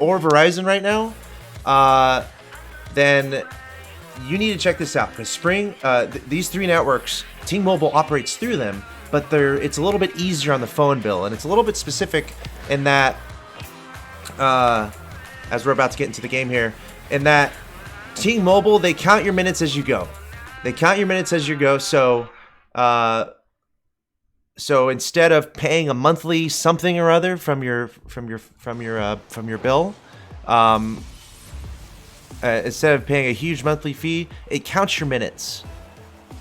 or Verizon right now, then you need to check this out, because these three networks, Ting Mobile operates through them, but it's a little bit easier on the phone bill, and it's a little bit specific in that, as we're about to get into the game here, in that Ting Mobile, they count your minutes as you go. So instead of paying a monthly something or other from your bill, instead of paying a huge monthly fee, it counts your minutes.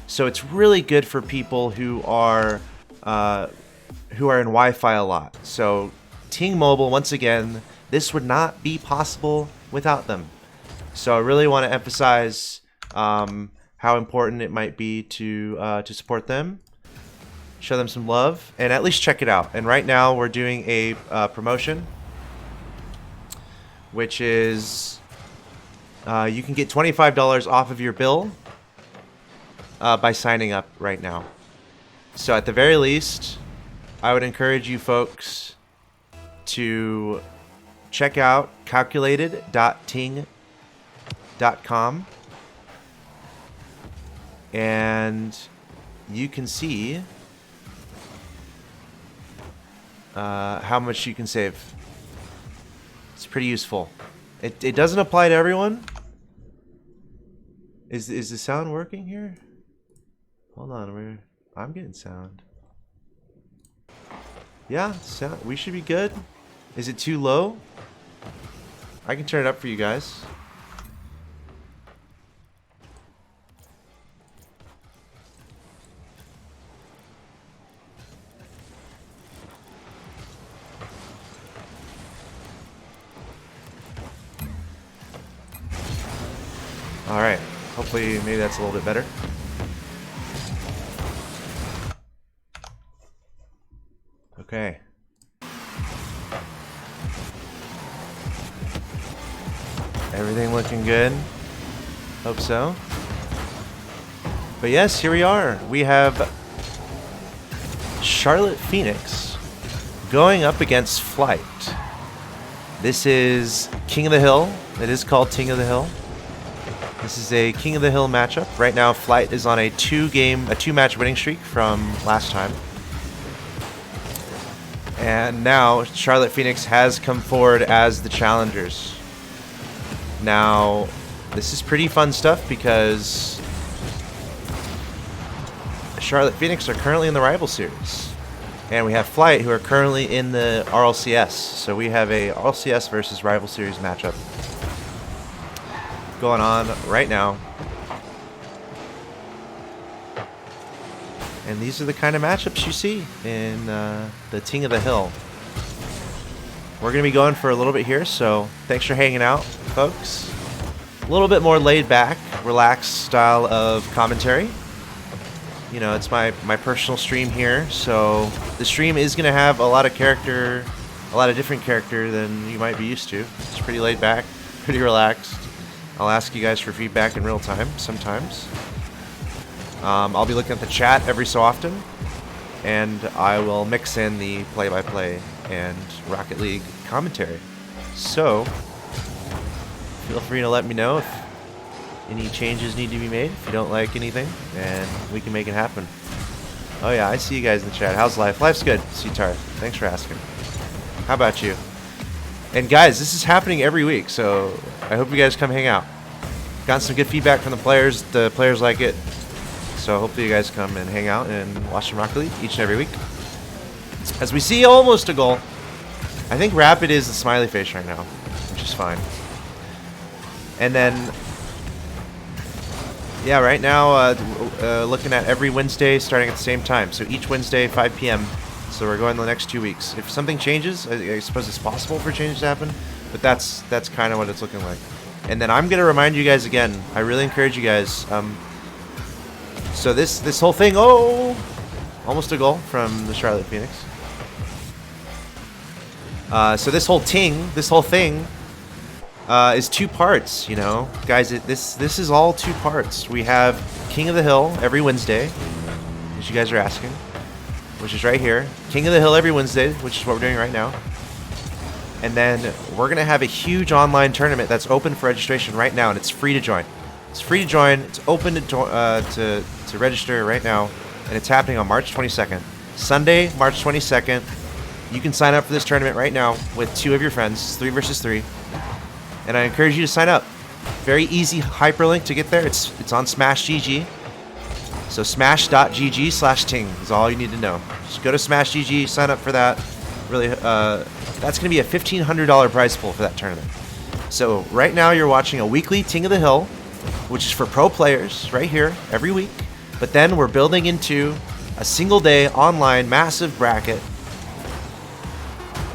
So it's really good for people who are in Wi-Fi a lot. So Ting Mobile, once again, this would not be possible without them. So I really want to emphasize how important it might be to support them, show them some love, and at least check it out. And right now we're doing a promotion, which is you can get $25 off of your bill by signing up right now. So at the very least, I would encourage you folks to check out calculated.ting.com, and you can see how much you can save. It's pretty useful. It doesn't apply to everyone. Is the sound working here? Hold on, I'm getting sound. Yeah, sound. We should be good. Is it too low? I can turn it up for you guys. All right. Hopefully, maybe that's a little bit better. Okay. Everything looking good? Hope so. But yes, here we are. We have Charlotte Phoenix going up against Flight. This is King of the Hill. It is called Ting of the Hill. This is a King of the Hill matchup. Right now, Flight is on a two-match winning streak from last time. And now, Charlotte Phoenix has come forward as the challengers. Now, this is pretty fun stuff because Charlotte Phoenix are currently in the Rival Series. And we have Flight, who are currently in the RLCS. So we have a RLCS versus Rival Series matchup going on right now. And these are the kind of matchups you see in the Ting of the Hill. We're going to be going for a little bit here, so thanks for hanging out, folks. A little bit more laid back, relaxed style of commentary. You know, it's my personal stream here, so the stream is going to have a lot of different character than you might be used to. It's pretty laid back, pretty relaxed. I'll ask you guys for feedback in real time sometimes. I'll be looking at the chat every so often, and I will mix in the play-by-play and Rocket League commentary. So, feel free to let me know if any changes need to be made, if you don't like anything, and we can make it happen. Oh yeah, I see you guys in the chat. How's life? Life's good, Sitar. Thanks for asking. How about you? And guys, this is happening every week, so I hope you guys come hang out. Got some good feedback from the players like it. So hopefully you guys come and hang out and watch some Rocket League each and every week. As we see almost a goal. I think Rapid is the smiley face right now, which is fine. And then, yeah, right now looking at every Wednesday starting at the same time. So each Wednesday, 5 p.m. So we're going the next 2 weeks. If something changes, I suppose it's possible for change to happen, but that's kind of what it's looking like. And then I'm going to remind you guys again, I really encourage you guys, so this whole thing, almost a goal from the Charlotte Phoenix. So this whole thing is 2 parts, you know. Guys, this is all 2 parts. We have King of the Hill every Wednesday, as you guys are asking, which is right here. King of the Hill every Wednesday, which is what we're doing right now. And then we're going to have a huge online tournament that's open for registration right now, and it's free to join. It's free to join. It's open to register right now, and it's happening on March 22nd. Sunday, March 22nd. You can sign up for this tournament right now with 2 of your friends. It's 3 versus 3. And I encourage you to sign up. Very easy hyperlink to get there. It's on Smash GG. So smash.gg/ting is all you need to know. Just go to Smash GG, sign up for that. Really, that's going to be a $1,500 prize pool for that tournament. So right now you're watching a weekly Ting of the Hill, which is for pro players right here every week. But then we're building into a single day online massive bracket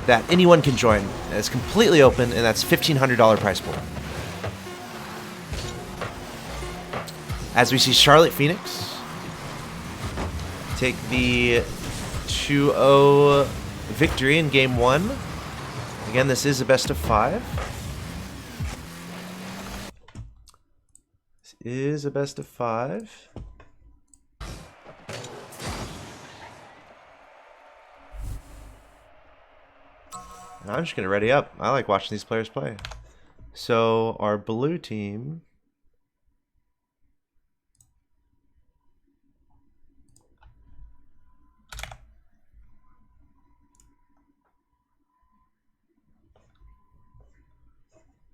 that anyone can join. It's completely open, and that's $1,500 prize pool. As we see Charlotte Phoenix take the 2-0 victory in game 1. Again, this is a best of 5. This is a best of 5. And I'm just going to ready up. I like watching these players play. So our blue team...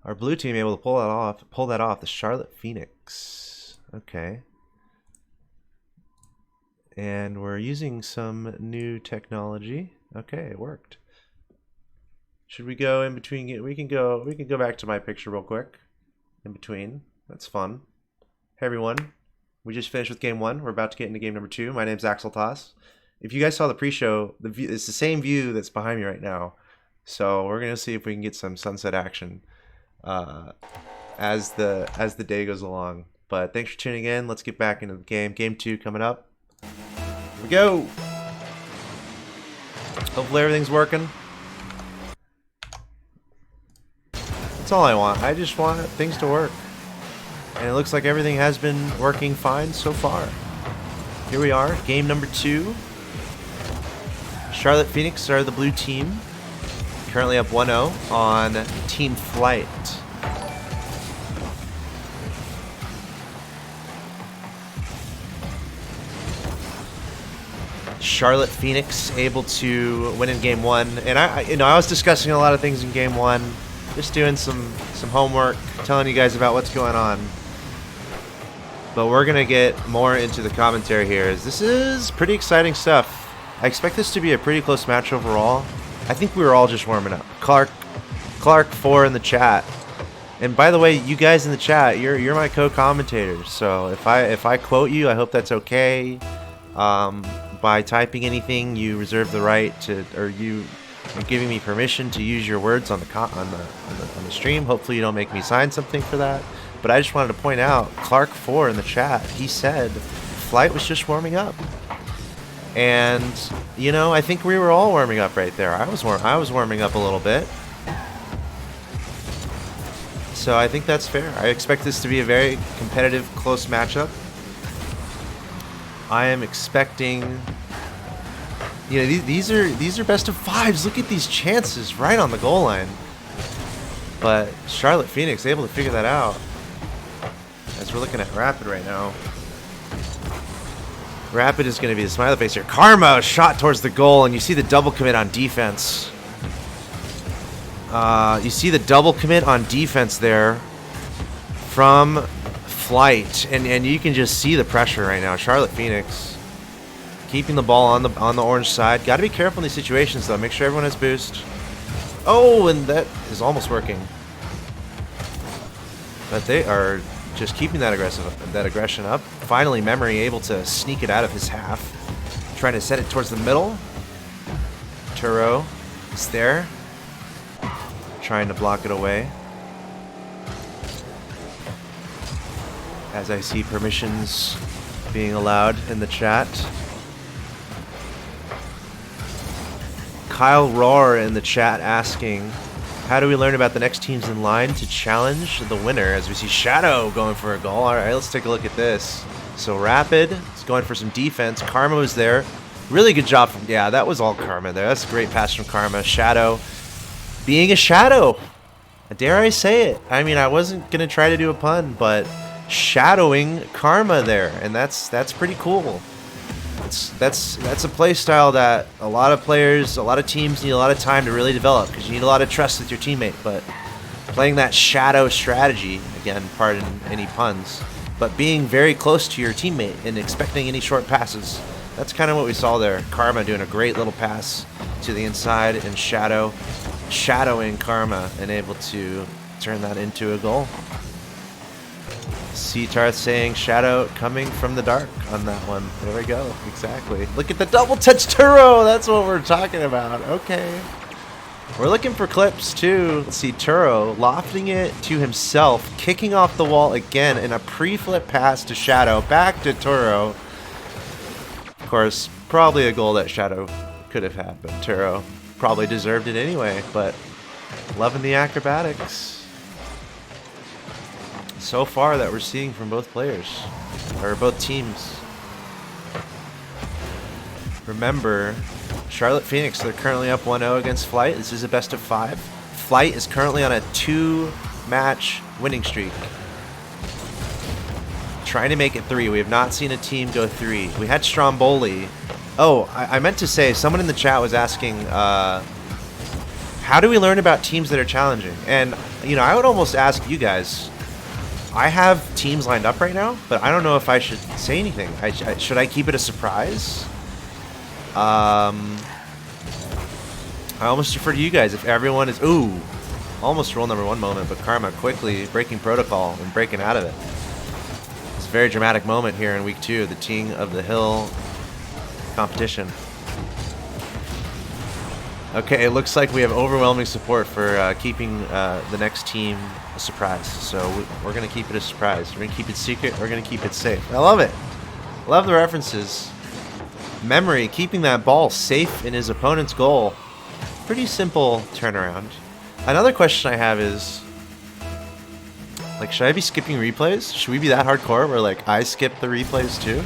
Our blue team able to pull that off. The Charlotte Phoenix. Okay. And we're using some new technology. Okay, it worked. Should we go in between? We can go back to my picture real quick. In between. That's fun. Hey everyone. We just finished with game 1. We're about to get into game number 2. My name's Axeltoss. If you guys saw the pre-show, it's the same view that's behind me right now. So we're gonna see if we can get some sunset action as the day goes along. But thanks for tuning in. Let's get back into the game. Game 2 coming up. Here we go. Hopefully everything's working. That's all I want. I just want things to work. And it looks like everything has been working fine so far. Here we are, game number 2. Charlotte Phoenix are the blue team. Currently up 1-0 on Team Flight. Charlotte Phoenix able to win in game 1, and I was discussing a lot of things in game 1, just doing some homework, telling you guys about what's going on. But we're gonna get more into the commentary here. This is pretty exciting stuff. I expect this to be a pretty close match overall. I think we were all just warming up. Clark4 in the chat. And by the way, you guys in the chat, you're my co-commentators. So if I quote you, I hope that's okay. By typing anything, you reserve the right to, or you are giving me permission to use your words on the stream. Hopefully you don't make me sign something for that. But I just wanted to point out, Clark4 in the chat, he said Flight was just warming up. And, you know, I think we were all warming up right there. I was warming up a little bit. So I think that's fair. I expect this to be a very competitive, close matchup. I am expecting, you know, these are best of 5s. Look at these chances right on the goal line. But Charlotte Phoenix able to figure that out. As we're looking at Rapid right now. Rapid is going to be the smiley face here. Karma shot towards the goal, and you see the double commit on defense. You see the double commit on defense there from Flight, and you can just see the pressure right now. Charlotte Phoenix keeping the ball on the orange side. Got to be careful in these situations though. Make sure everyone has boost. Oh, and that is almost working. But they are just keeping that aggression up. Finally, Memory able to sneak it out of his half. Trying to set it towards the middle. Turo is there. Trying to block it away. As I see permissions being allowed in the chat. Kyle Roar in the chat asking, how do we learn about the next teams in line to challenge the winner? As we see Shadow going for a goal. All right, let's take a look at this. So Rapid is going for some defense. Karma was there. Really good job from, yeah, that was all Karma there. That's a great pass from Karma. Shadow being a shadow. Dare I say it? I mean, I wasn't gonna try to do a pun, but shadowing Karma there, and that's pretty cool. That's a play style that a lot of players, a lot of teams need a lot of time to really develop because you need a lot of trust with your teammate. But playing that shadow strategy, again, pardon any puns, but being very close to your teammate and expecting any short passes. That's kind of what we saw there. Karma doing a great little pass to the inside and shadowing Karma and able to turn that into a goal. C-Tarth saying shadow coming from the dark on that one. There we go. Exactly. Look at the double touch Turo. That's what we're talking about. Okay. We're looking for clips too. Let's see, Turo lofting it to himself, kicking off the wall again in a pre-flip pass to Shadow. Back to Turo. Of course, probably a goal that Shadow could have had, but Turo probably deserved it anyway. But loving the acrobatics so far that we're seeing from both players, or both teams. Remember, Charlotte Phoenix, they're currently up 1-0 against Flight. This is a best of 5. Flight is currently on a 2-match winning streak. Trying to make it 3. We have not seen a team go 3. We had Stromboli. Oh, I meant to say, someone in the chat was asking, how do we learn about teams that are challenging? And, you know, I would almost ask you guys, I have teams lined up right now, but I don't know if I should say anything. Should I keep it a surprise? I almost defer to you guys if everyone is... Ooh, almost rule number 1 moment, but Karma quickly breaking protocol and breaking out of it. It's a very dramatic moment here in week 2 of the Ting of the Hill competition. Okay, it looks like we have overwhelming support for keeping the next team a surprise. So we're going to keep it a surprise. We're going to keep it secret. We're going to keep it safe. I love it. Love the references. Memory, keeping that ball safe in his opponent's goal. Pretty simple turnaround. Another question I have is, like, should I be skipping replays? Should we be that hardcore where, like, I skip the replays too?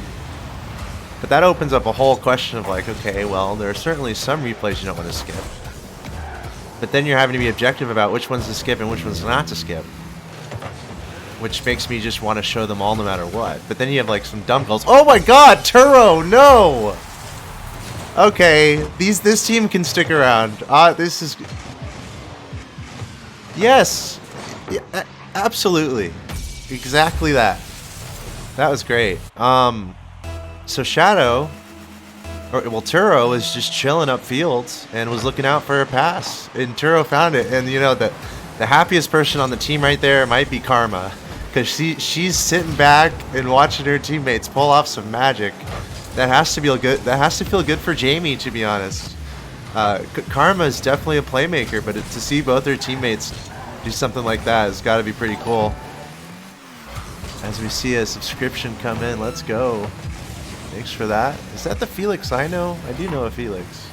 But that opens up a whole question of, like, okay, well, there are certainly some replays you don't want to skip. But then you're having to be objective about which ones to skip and which ones not to skip. Which makes me just want to show them all no matter what. But then you have, like, some dumb goals. Oh my god, Turo, no! Okay, this team can stick around. This is... Yes! Yeah, absolutely. Exactly that. That was great. So Shadow, well, Turo was just chilling upfield and was looking out for a pass, and Turo found it. And you know that the happiest person on the team right there might be Karma, because she's sitting back and watching her teammates pull off some magic. That has to feel good. That has to feel good for Jamie, to be honest. Karma is definitely a playmaker, but to see both her teammates do something like that has got to be pretty cool. As we see a subscription come in, let's go. Thanks for that. Is that the Felix I know? I do know a Felix.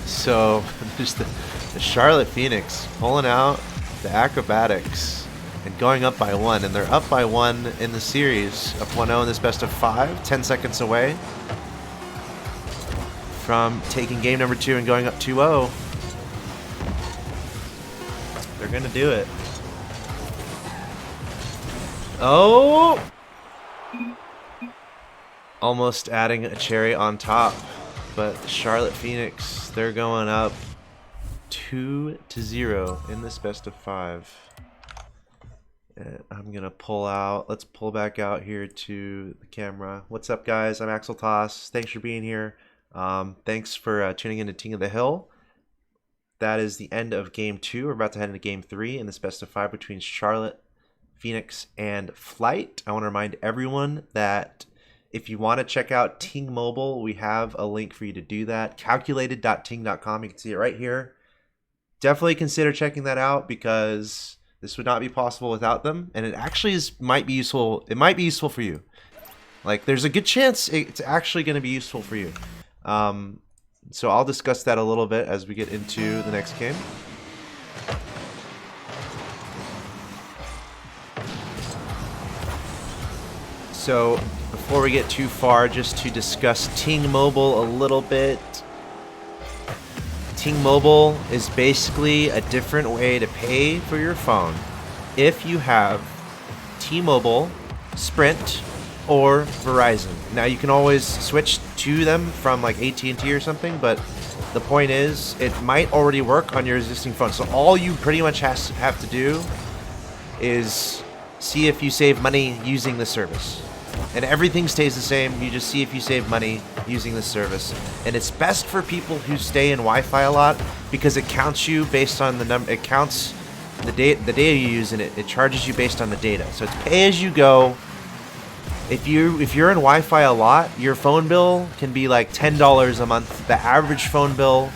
So, there's the Charlotte Phoenix pulling out the acrobatics and going up by 1. And they're up by 1 in the series. Up 1-0 in this best of 5. 10 seconds away from taking game number 2 and going up 2-0. They're going to do it. Oh! Almost adding a cherry on top. But Charlotte Phoenix, they're going up 2-0 in this best of 5. And I'm going to pull out. Let's pull back out here to the camera. What's up, guys? I'm Axeltoss. Thanks for being here. Thanks for tuning in to Ting of the Hill. That is the end of game 2. We're about to head into game 3 in this best of 5 between Charlotte, Phoenix, and Flight. I want to remind everyone that if you want to check out Ting Mobile, we have a link for you to do that. Calculated.ting.com. You can see it right here. Definitely consider checking that out because this would not be possible without them, and it actually might be useful. It might be useful for you. Like, there's a good chance it's actually going to be useful for you. So I'll discuss that a little bit as we get into the next game. So before we get too far, just to discuss Ting Mobile a little bit. Ting Mobile is basically a different way to pay for your phone if you have T-Mobile, Sprint, or Verizon. Now you can always switch to them from like AT&T or something, but the point is it might already work on your existing phone. So all you pretty much have to do is see if you save money using the service. And everything stays the same. You just see if you save money using the service. And it's best for people who stay in Wi-Fi a lot because it counts you based on the number. It counts the data you use, and it charges you based on the data. So it's pay as you go. If you're in Wi-Fi a lot, your phone bill can be like $10 a month. The average phone bill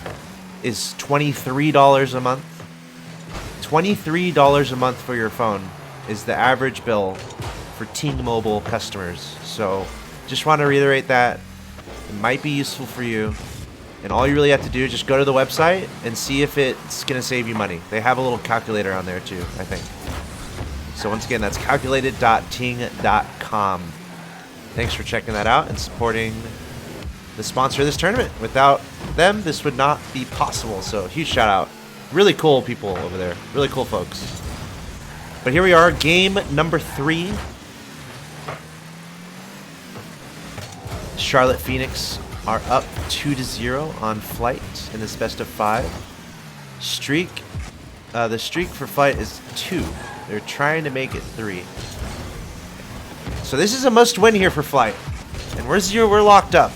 is $23 a month. $23 a month for your phone is the average bill for Ting Mobile customers. So just want to reiterate that. It might be useful for you. And all you really have to do is just go to the website and see if it's going to save you money. They have a little calculator on there too, I think. So once again, that's calculated.ting.com. Thanks for checking that out and supporting the sponsor of this tournament. Without them, this would not be possible. So huge shout out. Really cool people over there. Really cool folks. But here we are, game number 3. Charlotte Phoenix are up 2-0 on Flight in this best of 5. Streak. The streak for Flight is 2. They're trying to make it 3. So this is a must-win here for Flight. And we're locked up.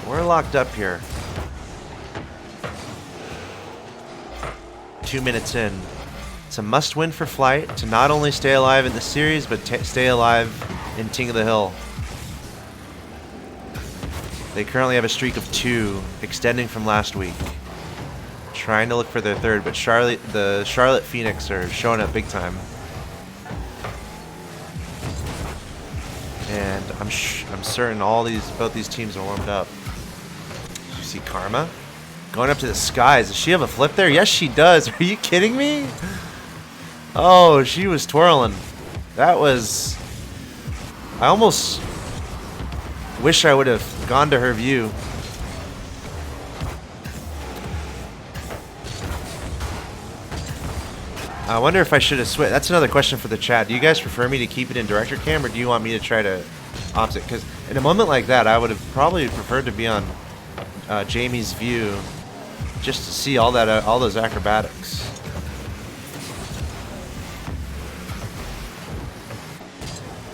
We're locked up here. 2 minutes in. It's a must-win for Flight to not only stay alive in the series, but stay alive in Ting of the Hill. They currently have a streak of 2, extending from last week. Trying to look for their 3rd, but the Charlotte Phoenix are showing up big time. And I'm certain both these teams are warmed up. You see Karma going up to the skies. Does she have a flip there? Yes, she does. Are you kidding me? Oh, she was twirling. That was... I almost wish I would have gone to her view. I wonder if I should have switched. That's another question for the chat. Do you guys prefer me to keep it in director cam, or do you want me to try to opposite? Because in a moment like that, I would have probably preferred to be on Jamie's view, just to see all those acrobatics.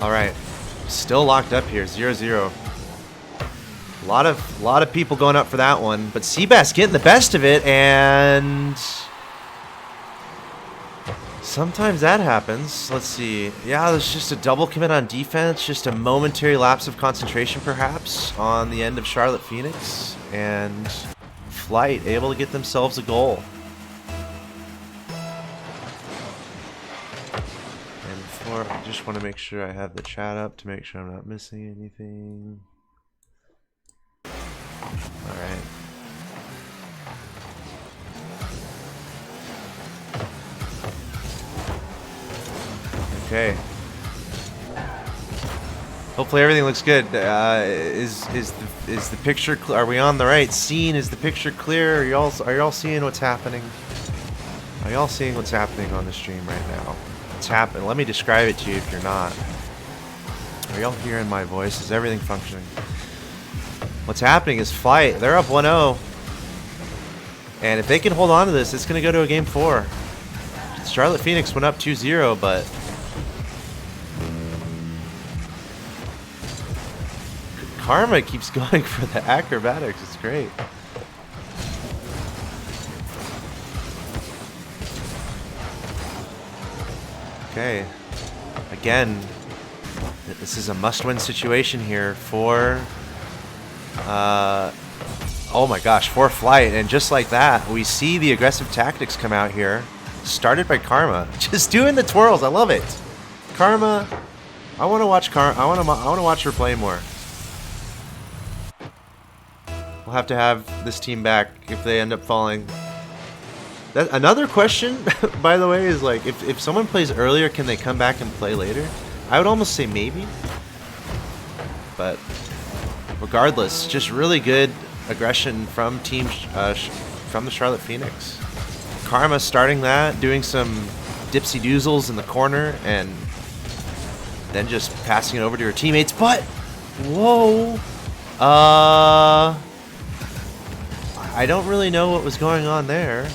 All right, still locked up here, 0-0. A lot of people going up for that one, but Seabass getting the best of it, and sometimes that happens. Let's see. Yeah, there's just a double commit on defense, just a momentary lapse of concentration perhaps on the end of Charlotte Phoenix, and Flight able to get themselves a goal. And before, I just want to make sure I have the chat up to make sure I'm not missing anything. All right. Okay. Hopefully everything looks good. Is the picture? Are we on the right scene? Is the picture clear? Are y'all seeing what's happening? Are y'all seeing what's happening on the stream right now? What's happening? Let me describe it to you if you're not. Are y'all hearing my voice? Is everything functioning? What's happening is Flight. They're up 1-0. And if they can hold on to this, it's going to go to a game 4. Charlotte Phoenix went up 2-0, but Karma keeps going for the acrobatics. It's great. Okay. Again, this is a must-win situation here for oh my gosh, for Flight. And just like that, we see the aggressive tactics come out here. Started by Karma, just doing the twirls. I love it. Karma, I want to watch I want to watch her play more. We'll have to have this team back if they end up falling. Another question, by the way, is like if someone plays earlier, can they come back and play later? I would almost say maybe, But regardless, just really good aggression from from the Charlotte Phoenix. Karma starting that, doing some dipsy doozles in the corner, and then just passing it over to her teammates. But whoa, I don't really know what was going on there.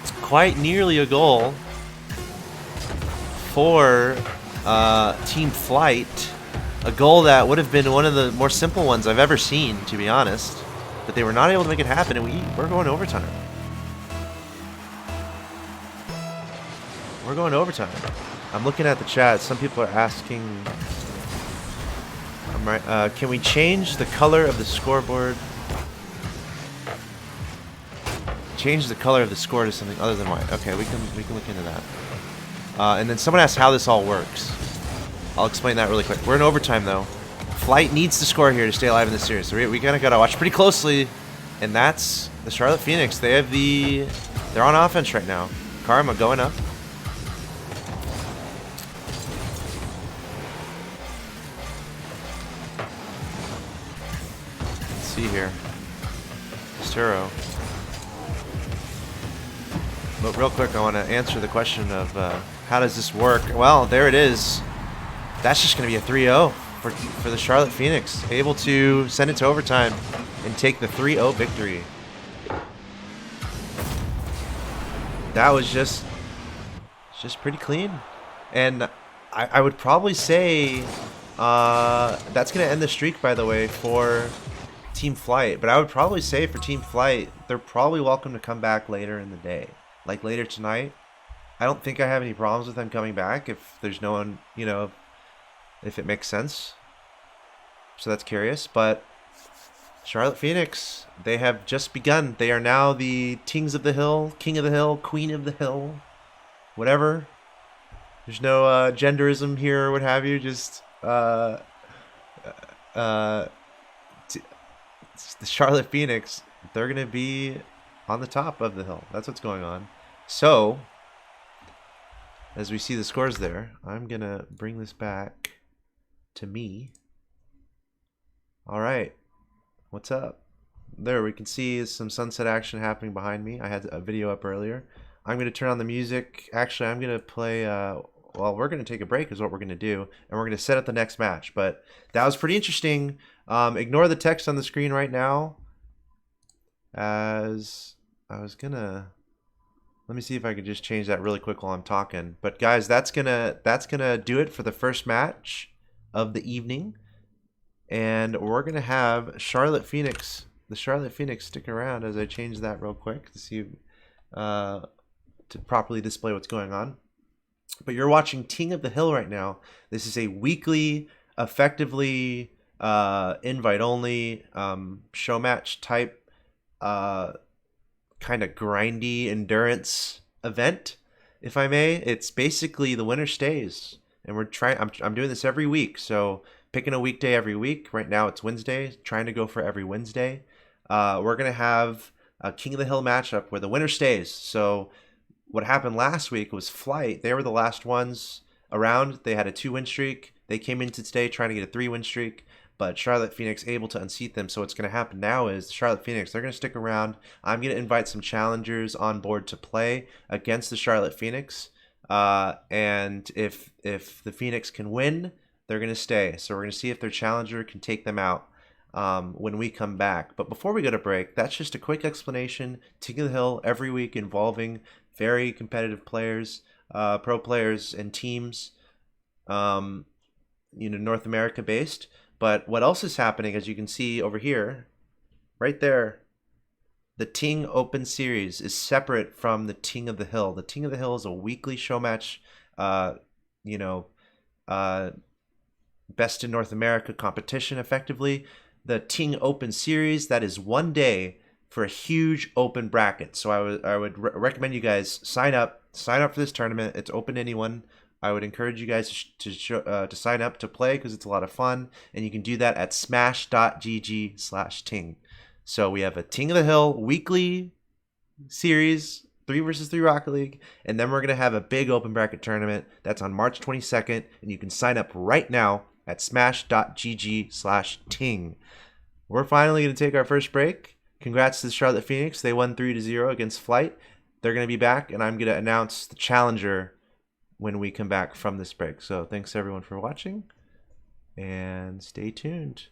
It's quite nearly a goal for Team Flight. A goal that would have been one of the more simple ones I've ever seen, to be honest. But they were not able to make it happen, and we're going to overtime. We're going to overtime. I'm looking at the chat. Some people are asking, can we change the color of the scoreboard? Change the color of the score to something other than white. Okay, we can look into that. And then someone asked how this all works. I'll explain that really quick. We're in overtime, though. Flight needs to score here to stay alive in this series, so we kind of got to watch pretty closely. And that's the Charlotte Phoenix. They're on offense right now. Karma going up. Let's see here. Sturo. But real quick, I want to answer the question of how does this work? Well, there it is. That's just going to be a 3-0 for the Charlotte Phoenix. Able to send it to overtime and take the 3-0 victory. That was just pretty clean. And I would probably say that's going to end the streak, by the way, for Team Flight. But I would probably say for Team Flight, they're probably welcome to come back later in the day. Like later tonight. I don't think I have any problems with them coming back if there's no one, you know, if it makes sense. So that's curious. But Charlotte Phoenix, they have just begun. They are now the Tings of the Hill, King of the Hill, Queen of the Hill, whatever. There's no genderism here or what have you. Just the Charlotte Phoenix, they're going to be on the top of the hill. That's what's going on. So, as we see the scores there, I'm going to bring this back to me. All right. What's up? There, we can see some sunset action happening behind me. I had a video up earlier. I'm going to turn on the music. Actually, I'm going to play... well, we're going to take a break is what we're going to do, and we're going to set up the next match. But that was pretty interesting. Ignore the text on the screen right now, as I was going to... Let me see if I can just change that really quick while I'm talking. But guys, that's gonna do it for the first match of the evening. And we're gonna have Charlotte Phoenix, the Charlotte Phoenix, stick around as I change that real quick to see to properly display what's going on. But you're watching Ting of the Hill right now. This is a weekly, effectively invite only show match type kind of grindy endurance event, if I may. It's basically the winner stays, and we're trying. I'm doing this every week, so picking a weekday every week. Right now it's Wednesday, trying to go for every Wednesday. We're gonna have a King of the Hill matchup where the winner stays. So what happened last week was Flight. They were the last ones around. They had a 2-win streak. They came into today trying to get a 3-win streak, but Charlotte Phoenix able to unseat them. So what's going to happen now is Charlotte Phoenix, they're going to stick around. I'm going to invite some challengers on board to play against the Charlotte Phoenix. And if the Phoenix can win, they're going to stay. So we're going to see if their challenger can take them out when we come back. But before we go to break, that's just a quick explanation. Ting of the Hill every week involving very competitive players, pro players and teams, North America based. But what else is happening, as you can see over here, right there, the Ting Open Series is separate from the Ting of the Hill. The Ting of the Hill is a weekly show match, best in North America competition, effectively. The Ting Open Series, that is one day for a huge open bracket. So I would recommend you guys sign up for this tournament. It's open to anyone. I would encourage you guys to sign up to play because it's a lot of fun, and you can do that at smash.gg/ting. So we have a Ting of the Hill weekly series, 3 versus 3 Rocket League, and then we're going to have a big open bracket tournament that's on March 22nd, and you can sign up right now at smash.gg/ting. We're finally going to take our first break. Congrats to the Charlotte Phoenix. They won 3-0 against Flight. They're going to be back, and I'm going to announce the challenger when we come back from this break. So thanks everyone for watching, and stay tuned.